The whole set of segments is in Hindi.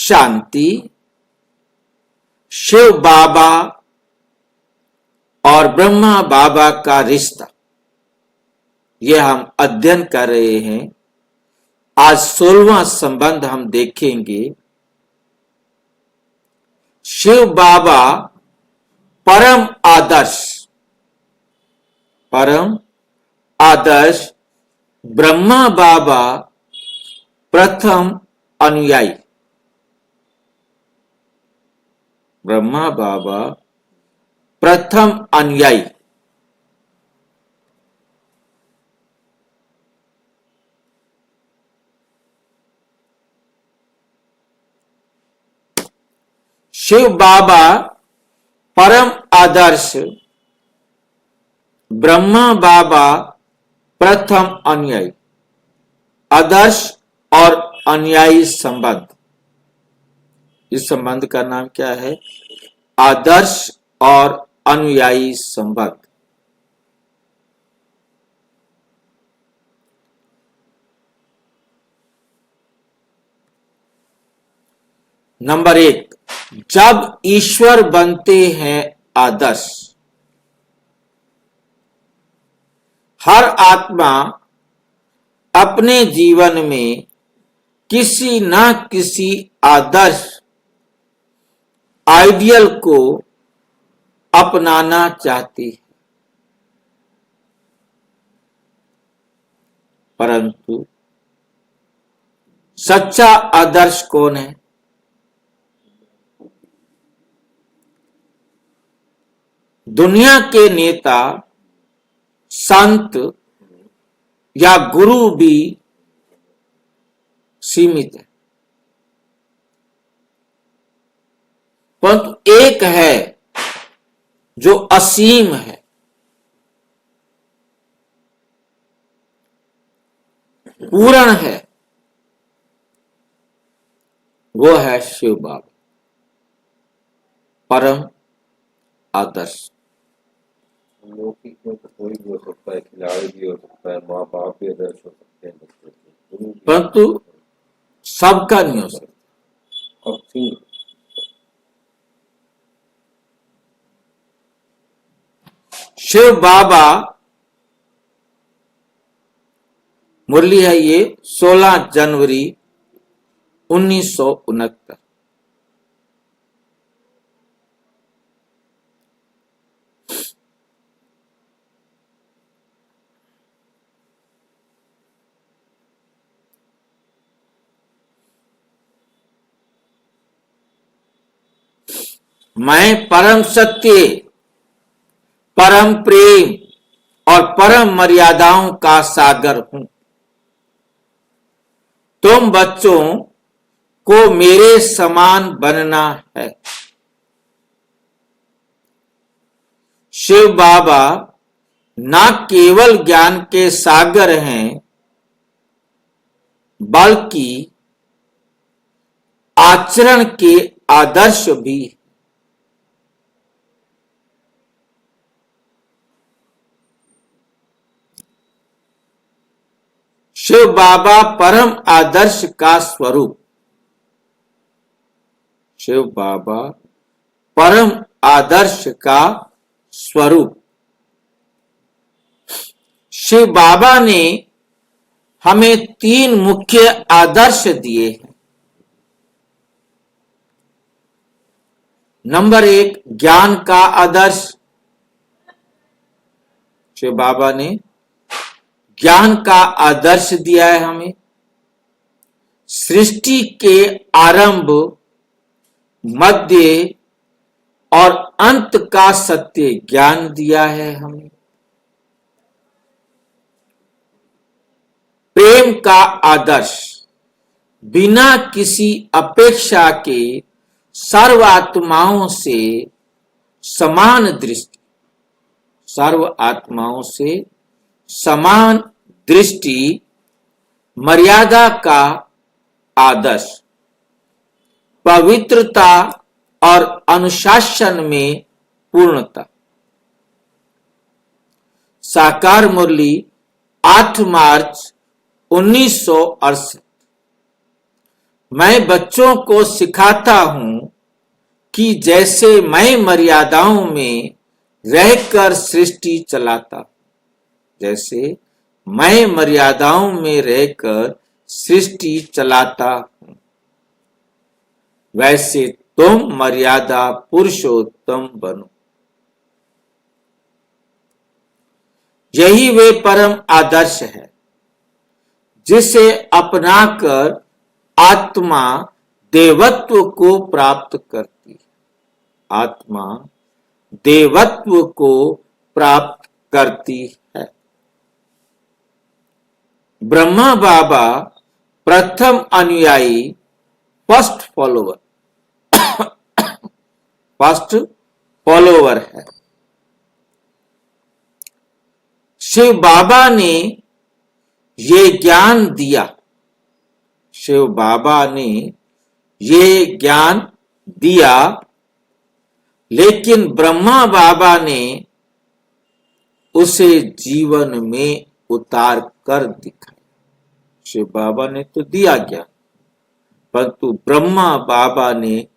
शांति, शिव बाबा और ब्रह्मा बाबा का रिश्ता, यह हम अध्ययन कर रहे हैं। आज 16वां संबंध हम देखेंगे। शिव बाबा परम आदर्श, परम आदर्श, ब्रह्मा बाबा प्रथम अनुयायी, ब्रह्मा बाबा प्रथम अनुयायी। शिव बाबा परम आदर्श, ब्रह्मा बाबा प्रथम अनुयायी। आदर्श और अनुयायी संबंध, इस संबंध का नाम क्या है? आदर्श और अनुयायी संबंध। नंबर 1, जब ईश्वर बनते हैं आदर्श, हर आत्मा अपने जीवन में किसी न किसी आदर्श, आइडियल को अपनाना चाहती है, परंतु सच्चा आदर्श कौन है? दुनिया के नेता, संत या गुरु भी सीमित है, परंतु एक है जो असीम है, पूर्ण है, वो है शिव बाबा, परम आदर्श। लौकिक में तो कोई भी हो सकता है, खिलाड़ी भी हो सकता है, माँ बाप भी आदर्श हो सकते हैं, परंतु सबका नहीं हो सकता। शिव बाबा, मुरली है ये 16 जनवरी 1969। मैं परम सत्य, परम प्रेम और परम मर्यादाओं का सागर हूं। तुम बच्चों को मेरे समान बनना है। शिव बाबा न केवल ज्ञान के सागर हैं, बल्कि आचरण के आदर्श भी। शिव बाबा परम आदर्श का स्वरूप, शिव बाबा परम आदर्श का स्वरूप। शिव बाबा ने हमें 3 मुख्य आदर्श दिए हैं। नंबर 1, ज्ञान का आदर्श। शिव बाबा ने ज्ञान का आदर्श दिया है हमें। सृष्टि के आरंभ, मध्य और अंत का सत्य ज्ञान दिया है हमें। प्रेम का आदर्श, बिना किसी अपेक्षा के सर्व आत्माओं से समान दृष्टि, सर्व आत्माओं से समान दृष्टि, मर्यादा का आदर्श, पवित्रता और अनुशासन में पूर्णता। साकार मुरली 8 मार्च 1968। मैं बच्चों को सिखाता हूं कि जैसे मैं मर्यादाओं में रहकर सृष्टि चलाता, जैसे मैं मर्यादाओं में रहकर सृष्टि चलाता हूं, वैसे तुम मर्यादा पुरुषोत्तम बनो। यही वे परम आदर्श है जिसे अपनाकर आत्मा देवत्व को प्राप्त करती है। आत्मा देवत्व को प्राप्त करती है। ब्रह्मा बाबा प्रथम अनुयायी, फर्स्ट फॉलोवर, फर्स्ट फॉलोवर है। शिव बाबा ने ये ज्ञान दिया, शिव बाबा ने ये ज्ञान दिया, लेकिन ब्रह्मा बाबा ने उसे जीवन में उतार कर दिखाया। शिव बाबा ने तो दिया ज्ञान, परंतु ब्रह्मा बाबा ने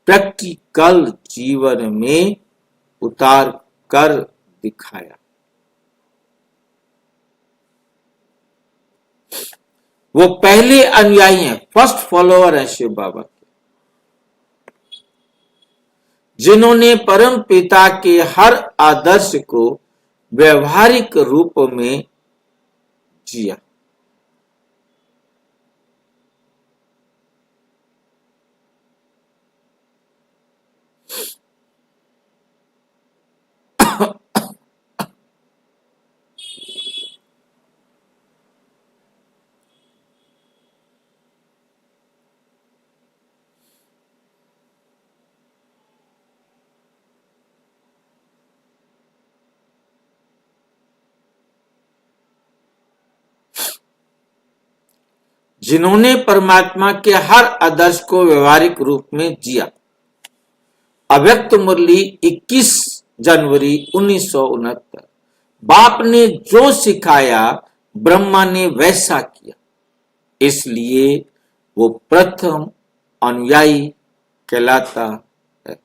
प्रैक्टिकल जीवन में उतार कर दिखाया। वो पहले अनुयायी हैं, फर्स्ट फॉलोअर हैं शिव बाबा के, जिन्होंने परम पिता के हर आदर्श को व्यवहारिक रूप में जिया। जिन्होंने परमात्मा के हर आदर्श को व्यवहारिक रूप में जिया। अव्यक्त मुरली 21 जनवरी 1969। बाप ने जो सिखाया ब्रह्मा ने वैसा किया, इसलिए वो प्रथम अनुयायी कहलाता है।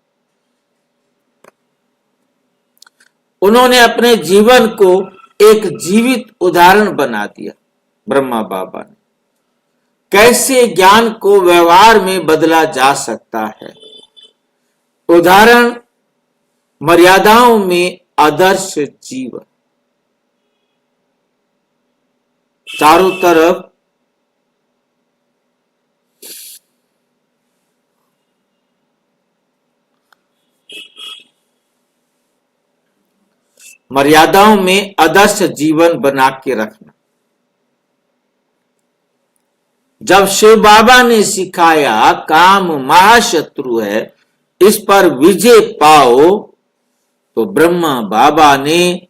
उन्होंने अपने जीवन को एक जीवित उदाहरण बना दिया। ब्रह्मा बाबा ने कैसे ज्ञान को व्यवहार में बदला जा सकता है। उदाहरण, मर्यादाओं में आदर्श जीवन। चारों तरफ मर्यादाओं में आदर्श जीवन बना के रखना। जब शिव बाबा ने सिखाया काम महाशत्रु है, इस पर विजय पाओ, तो ब्रह्मा बाबा ने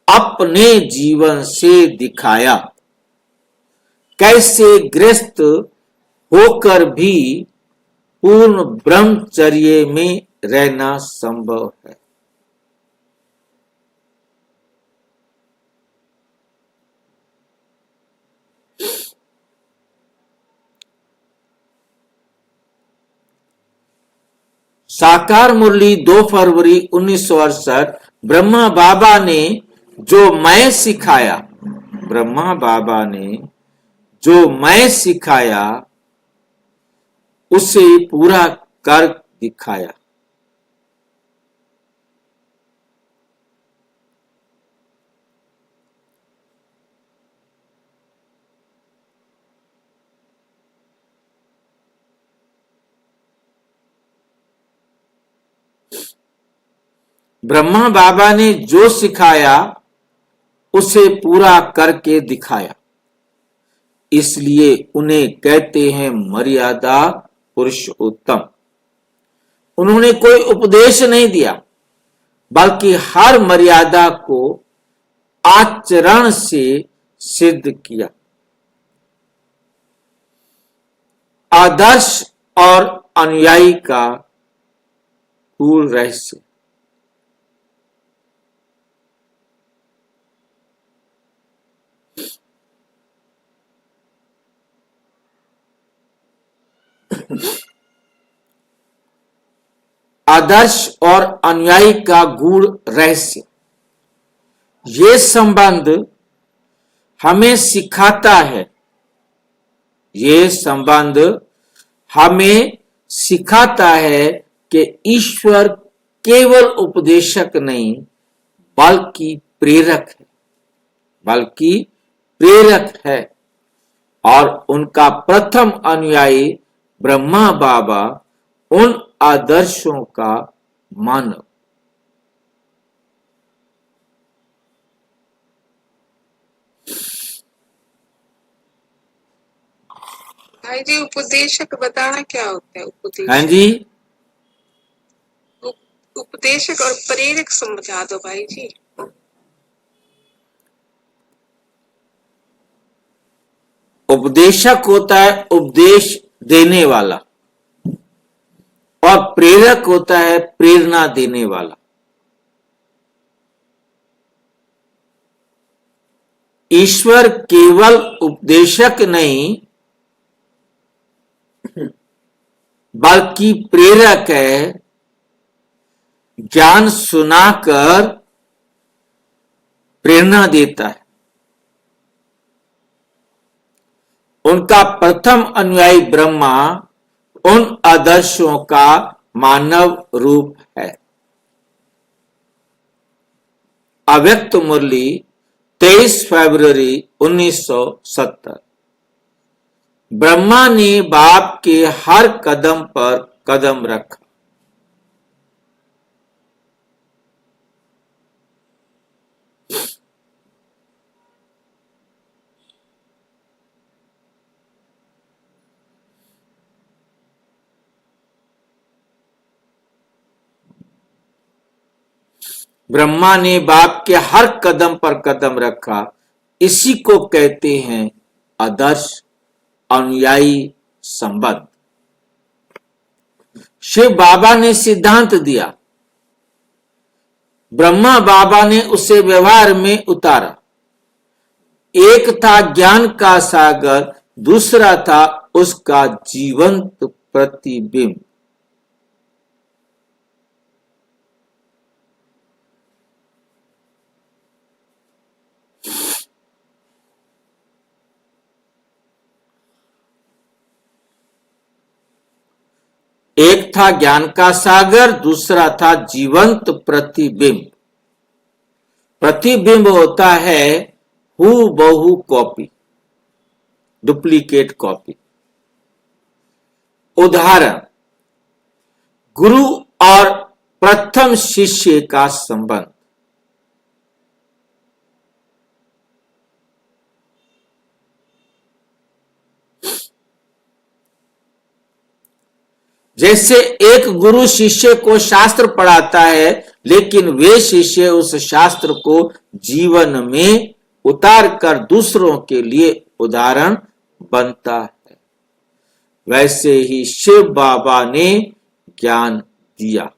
अपने जीवन से दिखाया कैसे गृहस्थ होकर भी पूर्ण ब्रह्मचर्य में रहना संभव है। साकार मुरली 2 फरवरी 1968। ब्रह्मा बाबा ने जो मैं सिखाया, ब्रह्मा बाबा ने जो मैं सिखाया उसे पूरा कर दिखाया। ब्रह्मा बाबा ने जो सिखाया उसे पूरा करके दिखाया, इसलिए उन्हें कहते हैं मर्यादा पुरुषोत्तम। उन्होंने कोई उपदेश नहीं दिया, बल्कि हर मर्यादा को आचरण से सिद्ध किया। आदर्श और अनुयायी का मूल रहस्य। आदर्श और अनुयायी का गूढ़ रहस्य। ये संबंध हमें सिखाता है, ये संबंध हमें सिखाता है कि ईश्वर केवल उपदेशक नहीं बल्कि प्रेरक है और उनका प्रथम अनुयायी ब्रह्मा बाबा उन आदर्शों का मानव। भाई जी, उपदेशक बताना क्या होता है? हाँ उपदेशक जी, उपदेशक और प्रेरक समझा दो भाई जी। उपदेशक होता है उपदेश देने वाला और प्रेरक होता है प्रेरणा देने वाला। ईश्वर केवल उपदेशक नहीं बल्कि प्रेरक है, ज्ञान सुनाकर प्रेरणा देता है। उनका प्रथम अनुयायी ब्रह्मा उन आदर्शों का मानव रूप है। अव्यक्त मुरली 23 फरवरी 1970। ब्रह्मा ने बाप के हर कदम पर कदम रखा। ब्रह्मा ने बाप के हर कदम पर कदम रखा। इसी को कहते हैं आदर्श अनुयायी संबंध। शिव बाबा ने सिद्धांत दिया, ब्रह्मा बाबा ने उसे व्यवहार में उतारा। एक था ज्ञान का सागर, दूसरा था उसका जीवंत प्रतिबिंब। एक था ज्ञान का सागर, दूसरा था जीवंत प्रतिबिंब। प्रतिबिंब होता है हूबहू कॉपी, डुप्लीकेट कॉपी। उदाहरण, गुरु और प्रथम शिष्य का संबंध। जैसे एक गुरु शिष्य को शास्त्र पढ़ाता है, लेकिन वे शिष्य उस शास्त्र को जीवन में उतार कर दूसरों के लिए उदाहरण बनता है। वैसे ही शिव बाबा ने ज्ञान दिया।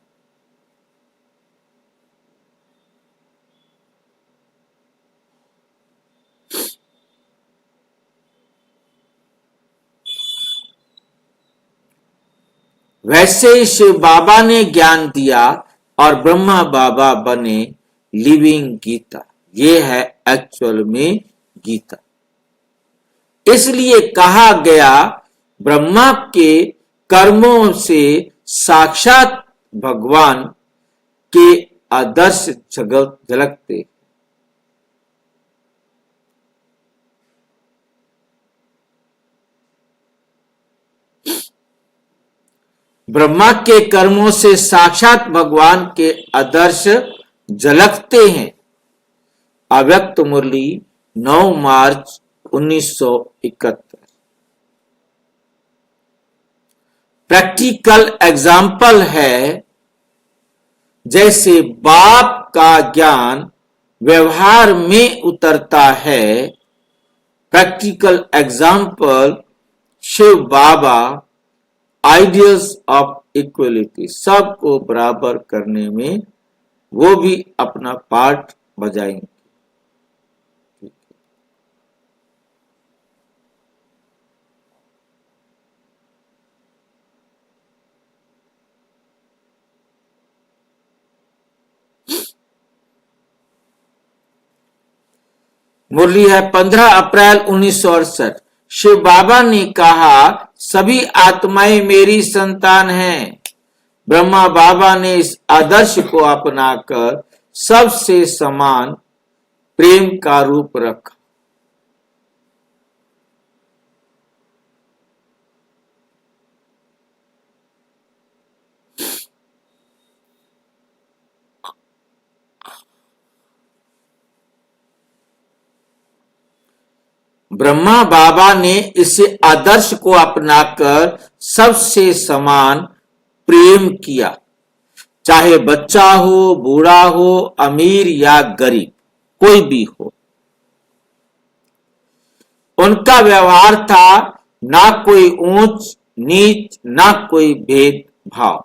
वैसे ही शिव बाबा ने ज्ञान दिया और ब्रह्मा बाबा बने लिविंग गीता। ये है एक्चुअल में गीता। इसलिए कहा गया, ब्रह्मा के कर्मों से साक्षात भगवान के आदर्श झलकते। ब्रह्मा के कर्मों से साक्षात भगवान के आदर्श झलकते हैं। अव्यक्त मुरली 9 मार्च 1971। प्रैक्टिकल एग्जाम्पल है, जैसे बाप का ज्ञान व्यवहार में उतरता है। Practical example Shiv Baba ideals of equality, सबको बराबर करने में वो भी अपना पार्ट बजाएंगे। मुरली है 15 अप्रैल 1968। शिव बाबा ने कहा, सभी आत्माएं मेरी संतान हैं। ब्रह्मा बाबा ने इस आदर्श को अपनाकर सबसे समान प्रेम का रूप रखा। ब्रह्मा बाबा ने इस आदर्श को अपनाकर सबसे समान प्रेम किया, चाहे बच्चा हो, बूढ़ा हो, अमीर या गरीब, कोई भी हो। उनका व्यवहार था ना कोई ऊंच नीच, ना कोई भेदभाव।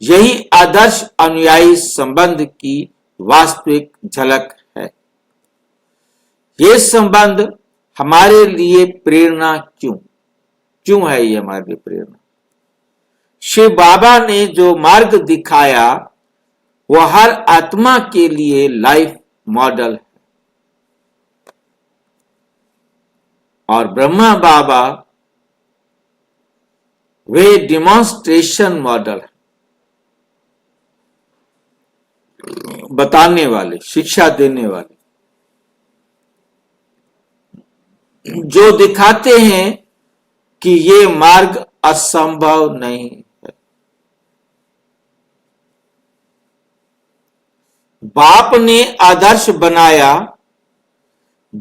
यही आदर्श अनुयायी संबंध की वास्तविक झलक है। ये संबंध हमारे लिए प्रेरणा क्यों है? ये हमारे लिए प्रेरणा, शिव बाबा ने जो मार्ग दिखाया वह हर आत्मा के लिए लाइफ मॉडल है। और ब्रह्मा बाबा वे डिमॉन्स्ट्रेशन मॉडल है, बताने वाले, शिक्षा देने वाले, जो दिखाते हैं कि ये मार्ग असंभव नहीं है। बाप ने आदर्श बनाया,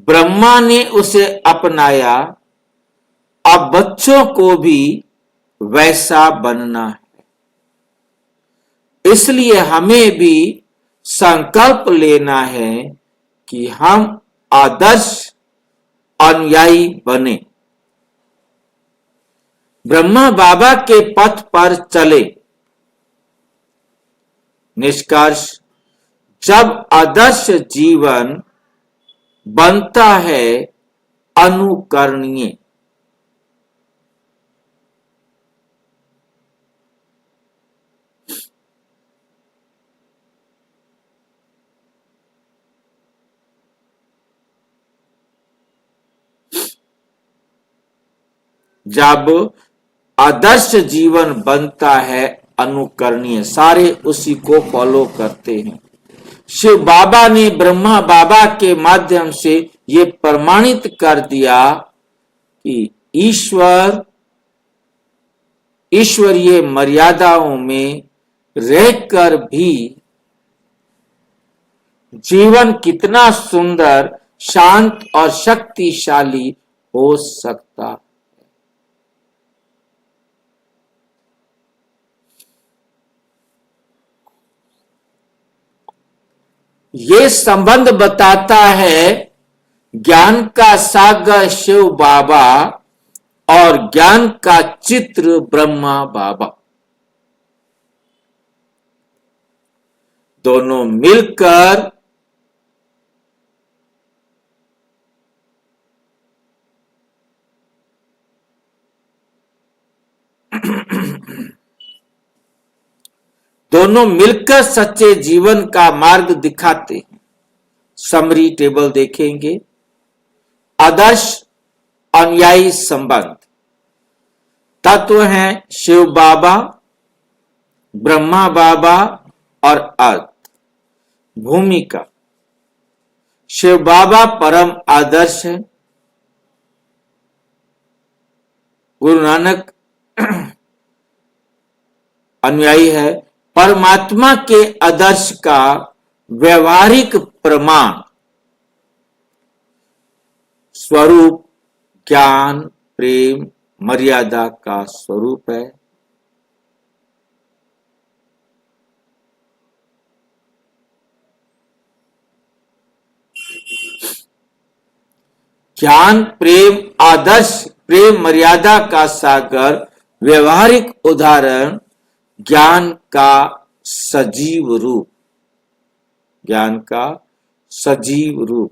ब्रह्मा ने उसे अपनाया, अब बच्चों को भी वैसा बनना है। इसलिए हमें भी संकल्प लेना है कि हम आदर्श अनुयायी बने, ब्रह्मा बाबा के पथ पर चले। निष्कर्ष, जब आदर्श जीवन बनता है अनुकरणीय, जब आदर्श जीवन बनता है अनुकरणीय, सारे उसी को फॉलो करते हैं। शिव बाबा ने ब्रह्मा बाबा के माध्यम से ये प्रमाणित कर दिया कि ईश्वरीय मर्यादाओं में रहकर भी जीवन कितना सुंदर, शांत और शक्तिशाली हो सकता है। ये संबंध बताता है ज्ञान का सागर शिव बाबा और ज्ञान का चित्र ब्रह्मा बाबा, दोनों मिलकर सच्चे जीवन का मार्ग दिखाते हैं। समरी टेबल देखेंगे। आदर्श अनुयायी संबंध तत्व हैं शिव बाबा, ब्रह्मा बाबा और अर्थ। भूमिका, शिव बाबा परम आदर्श है। गुरु नानक अनुयायी है। परमात्मा के आदर्श का व्यवहारिक प्रमाण स्वरूप ज्ञान, प्रेम, मर्यादा का स्वरूप है। ज्ञान, प्रेम, आदर्श, प्रेम, मर्यादा का सागर, व्यवहारिक उदाहरण, ज्ञान का सजीव रूप। ज्ञान का सजीव रूप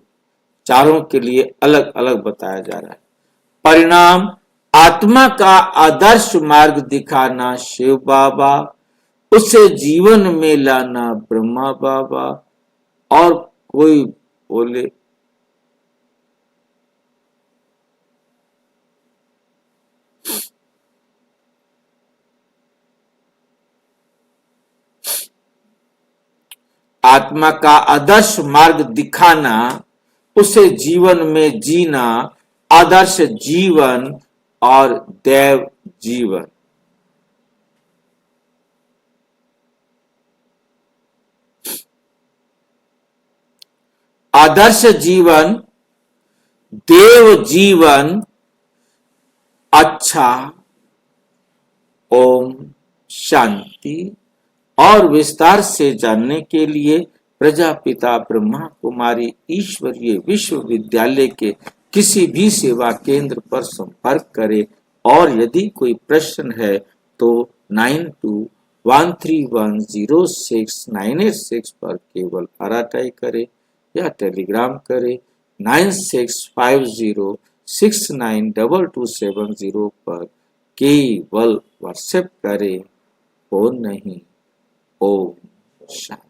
चारों के लिए अलग अलग बताया जा रहा है। परिणाम, आत्मा का आदर्श मार्ग दिखाना शिव बाबा, उसे जीवन में लाना ब्रह्मा बाबा। और कोई बोले आत्मा का आदर्श मार्ग दिखाना, उसे जीवन में जीना, आदर्श जीवन और दैव जीवन। आदर्श जीवन, देव जीवन, अच्छा। ओम शांति। और विस्तार से जानने के लिए प्रजापिता ब्रह्मा कुमारी ईश्वरीय विश्वविद्यालय के किसी भी सेवा केंद्र पर संपर्क करें और यदि कोई प्रश्न है तो 9213106986 पर केवल आराटाई करें या टेलीग्राम करें 9650692270 पर केवल व्हाट्सएप करें, फोन नहीं। ओम शांति।